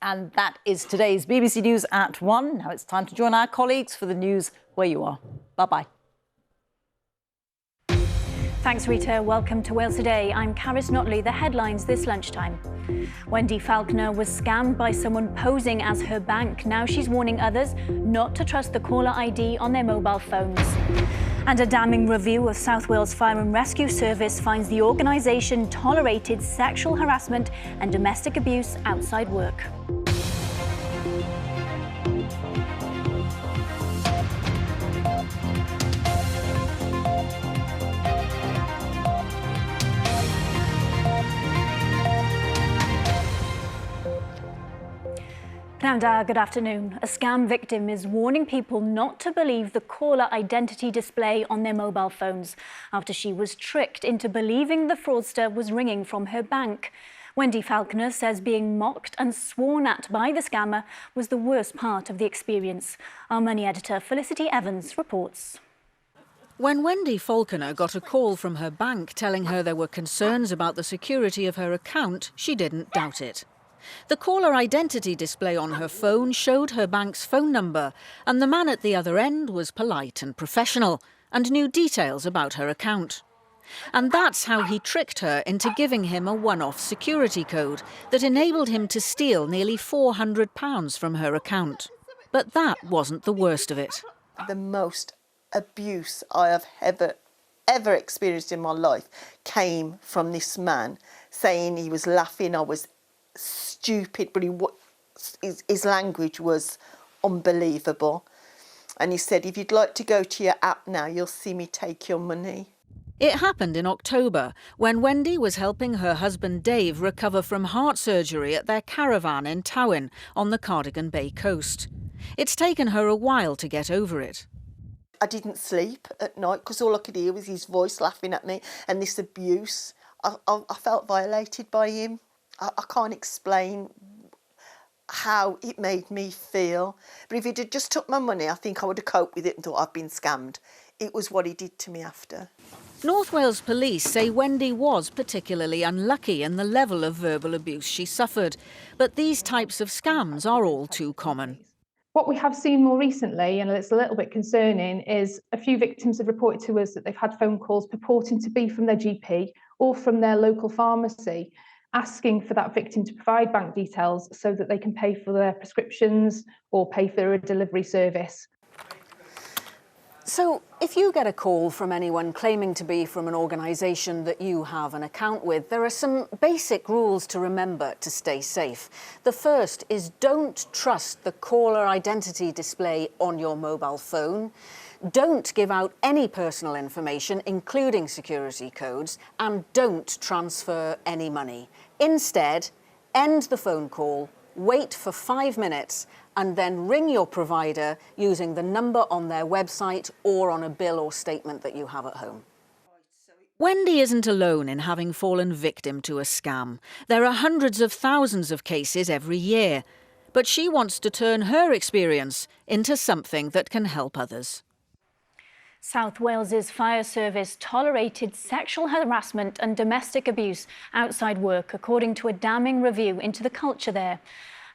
And that is today's BBC News at 1. Now it's time to join our colleagues for the news where you are. Bye-bye. Thanks, Rita. Welcome to Wales Today. I'm Caris Notley. The headlines this lunchtime. Wendy Falconer was scammed by someone posing as her bank. Now she's warning others not to trust the caller ID on their mobile phones. And a damning review of South Wales Fire and Rescue Service finds the organisation tolerated sexual harassment and domestic abuse outside work. Now, good afternoon. A scam victim is warning people not to believe the caller identity display on their mobile phones after she was tricked into believing the fraudster was ringing from her bank. Wendy Falconer says being mocked and sworn at by the scammer was the worst part of the experience. Our money editor Felicity Evans reports. When Wendy Falconer got a call from her bank telling her there were concerns about the security of her account, she didn't doubt it. The caller identity display on her phone showed her bank's phone number, and the man at the other end was polite and professional and knew details about her account. And that's how he tricked her into giving him a one-off security code that enabled him to steal nearly £400 from her account. But that wasn't the worst of it. The most abuse I have ever experienced in my life came from this man saying he was laughing, I was stupid, but his language was unbelievable. And he said, if you'd like to go to your app now, you'll see me take your money. It happened in October, when Wendy was helping her husband Dave recover from heart surgery at their caravan in Tywyn on the Cardigan Bay coast. It's taken her a while to get over it. I didn't sleep at night because all I could hear was his voice laughing at me and this abuse. I felt violated by him. I can't explain how it made me feel. But if he'd have just took my money, I think I would have coped with it and thought I've been scammed. It was what he did to me after. North Wales Police say Wendy was particularly unlucky in the level of verbal abuse she suffered. But these types of scams are all too common. What we have seen more recently, and it's a little bit concerning, is a few victims have reported to us that they've had phone calls purporting to be from their GP or from their local pharmacy, asking for that victim to provide bank details so that they can pay for their prescriptions or pay for a delivery service. So, if you get a call from anyone claiming to be from an organisation that you have an account with, there are some basic rules to remember to stay safe. The first is don't trust the caller identity display on your mobile phone. Don't give out any personal information, including security codes, and don't transfer any money. Instead, end the phone call, wait for 5 minutes, and then ring your provider using the number on their website or on a bill or statement that you have at home. Wendy isn't alone in having fallen victim to a scam. There are hundreds of thousands of cases every year. But she wants to turn her experience into something that can help others. South Wales's fire service tolerated sexual harassment and domestic abuse outside work, according to a damning review into the culture there.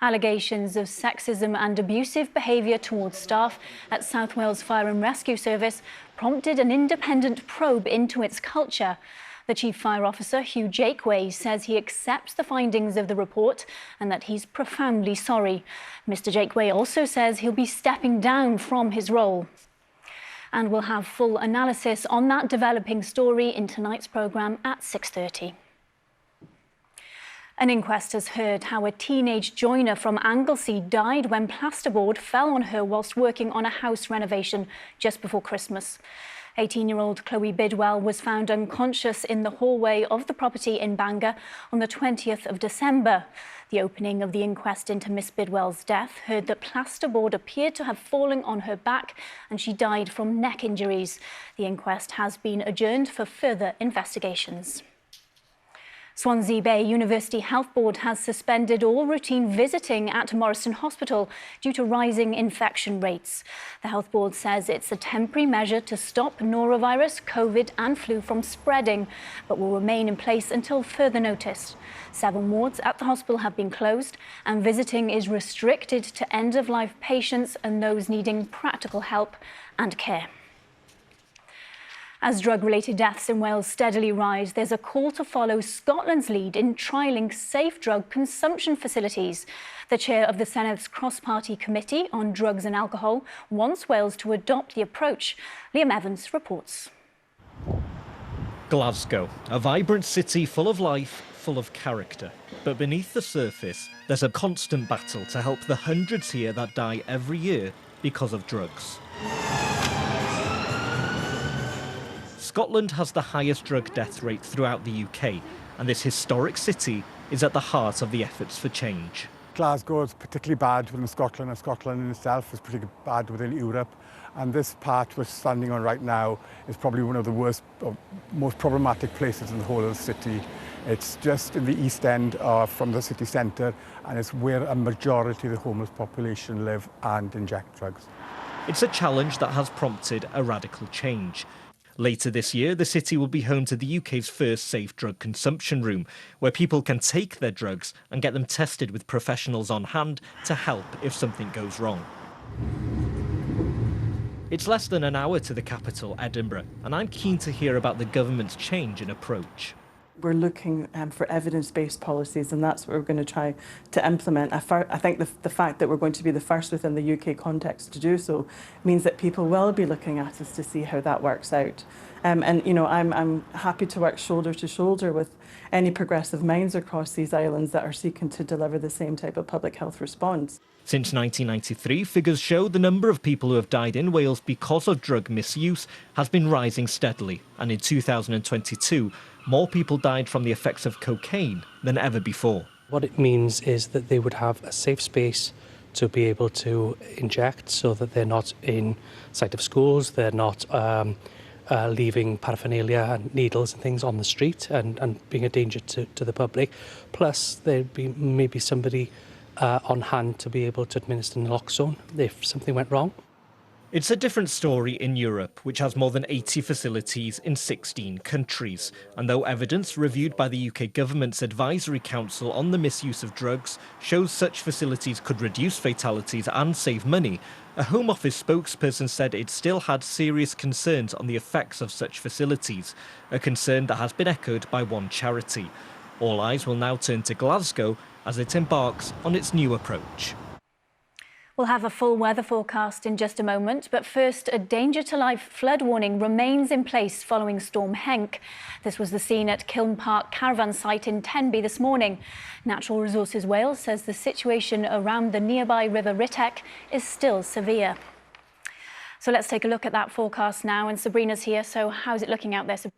Allegations of sexism and abusive behaviour towards staff at South Wales Fire and Rescue Service prompted an independent probe into its culture. The Chief Fire Officer, Hugh Jakeway, says he accepts the findings of the report and that he's profoundly sorry. Mr Jakeway also says he'll be stepping down from his role. And we'll have full analysis on that developing story in tonight's programme at 6:30. An inquest has heard how a teenage joiner from Anglesey died when plasterboard fell on her whilst working on a house renovation just before Christmas. 18-year-old Khloe Bidwell was found unconscious in the hallway of the property in Bangor on the 20th of December. The opening of the inquest into Miss Bidwell's death heard that plasterboard appeared to have fallen on her back and she died from neck injuries. The inquest has been adjourned for further investigations. Swansea Bay University Health Board has suspended all routine visiting at Morriston Hospital due to rising infection rates. The Health Board says it's a temporary measure to stop norovirus, COVID and flu from spreading, but will remain in place until further notice. 7 wards at the hospital have been closed and visiting is restricted to end-of-life patients and those needing practical help and care. As drug-related deaths in Wales steadily rise, there's a call to follow Scotland's lead in trialling safe drug consumption facilities. The chair of the Senate's cross-party committee on drugs and alcohol wants Wales to adopt the approach. Liam Evans reports. Glasgow, a vibrant city full of life, full of character. But beneath the surface, there's a constant battle to help the hundreds here that die every year because of drugs. Scotland has the highest drug death rate throughout the UK, and this historic city is at the heart of the efforts for change. Glasgow is particularly bad within Scotland, and Scotland in itself is pretty bad within Europe. And this part we're standing on right now is probably one of the worst, or most problematic places in the whole of the city. It's just in the east end from the city centre, and it's where a majority of the homeless population live and inject drugs. It's a challenge that has prompted a radical change. Later this year, the city will be home to the UK's first safe drug consumption room, where people can take their drugs and get them tested with professionals on hand to help if something goes wrong. It's less than an hour to the capital, Edinburgh, and I'm keen to hear about the government's change in approach. We're looking for evidence-based policies, and that's what we're going to try to implement. I think the fact that we're going to be the first within the UK context to do so means that people will be looking at us to see how that works out. And you know, I'm happy to work shoulder to shoulder with any progressive minds across these islands that are seeking to deliver the same type of public health response. Since 1993, figures show the number of people who have died in Wales because of drug misuse has been rising steadily, and in 2022, more people died from the effects of cocaine than ever before. What it means is that they would have a safe space to be able to inject, so that they're not in sight of schools, they're not leaving paraphernalia and needles and things on the street and being a danger to the public. Plus, there'd be maybe somebody on hand to be able to administer naloxone if something went wrong. It's a different story in Europe, which has more than 80 facilities in 16 countries. And though evidence reviewed by the UK government's Advisory Council on the misuse of drugs shows such facilities could reduce fatalities and save money, a Home Office spokesperson said it still had serious concerns on the effects of such facilities, a concern that has been echoed by one charity. All eyes will now turn to Glasgow as it embarks on its new approach. We'll have a full weather forecast in just a moment, but first, a danger to life flood warning remains in place following Storm Henk. This was the scene at Kiln Park caravan site in Tenby this morning. Natural Resources Wales says the situation around the nearby River Rhytec is still severe. So let's take a look at that forecast now, and Sabrina's here. So how's it looking out there, Sabrina?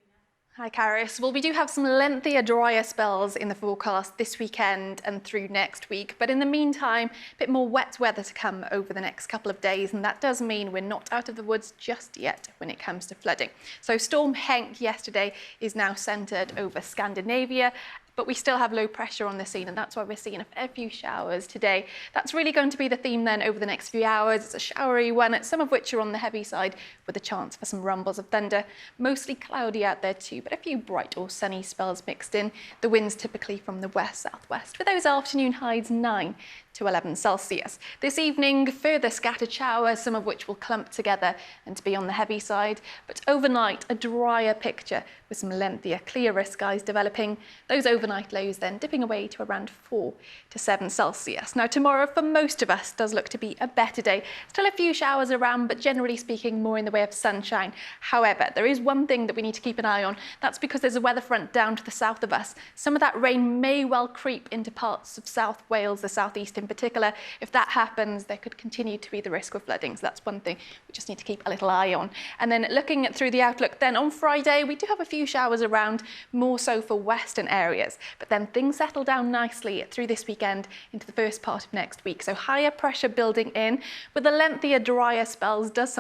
Hi, Caris. Well, we do have some lengthier, drier spells in the forecast this weekend and through next week. But in the meantime, a bit more wet weather to come over the next couple of days. And that does mean we're not out of the woods just yet when it comes to flooding. So Storm Henk yesterday is now centred over Scandinavia. But we still have low pressure on the scene, and that's why we're seeing a fair few showers today. That's really going to be the theme then over the next few hours. It's a showery one, some of which are on the heavy side with a chance for some rumbles of thunder. Mostly cloudy out there too, but a few bright or sunny spells mixed in. The winds typically from the west-southwest, with those afternoon highs 9 to 11 Celsius. This evening, further scattered showers, some of which will clump together and to be on the heavy side. But overnight, a drier picture with some lengthier, clearer skies developing. Those overnight lows then dipping away to around 4 to 7 Celsius. Now tomorrow, for most of us, does look to be a better day. Still a few showers around, but generally speaking, more in the way of sunshine. However, there is one thing that we need to keep an eye on. That's because there's a weather front down to the south of us. Some of that rain may well creep into parts of South Wales, the southeast in particular. If that happens, there could continue to be the risk of flooding. So that's one thing we just need to keep a little eye on. And then looking through the outlook, then on Friday, we do have a few showers around, more so for western areas. But then things settle down nicely through this weekend into the first part of next week. So higher pressure building in. With the lengthier, drier spells does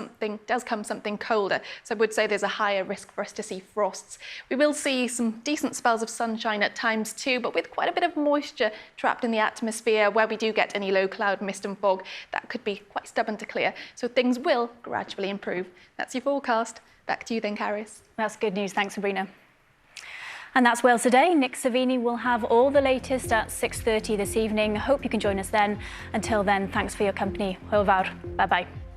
come something colder. So I would say there's a higher risk for us to see frosts. We will see some decent spells of sunshine at times too, but with quite a bit of moisture trapped in the atmosphere, where we do get any low cloud, mist and fog, that could be quite stubborn to clear. So things will gradually improve. That's your forecast. Back to you then, Caris. That's good news. Thanks, Sabrina. And that's Wales Today. Nick Savini will have all the latest at 6:30 this evening. Hope you can join us then. Until then, thanks for your company. Hwyl fawr. Bye-bye.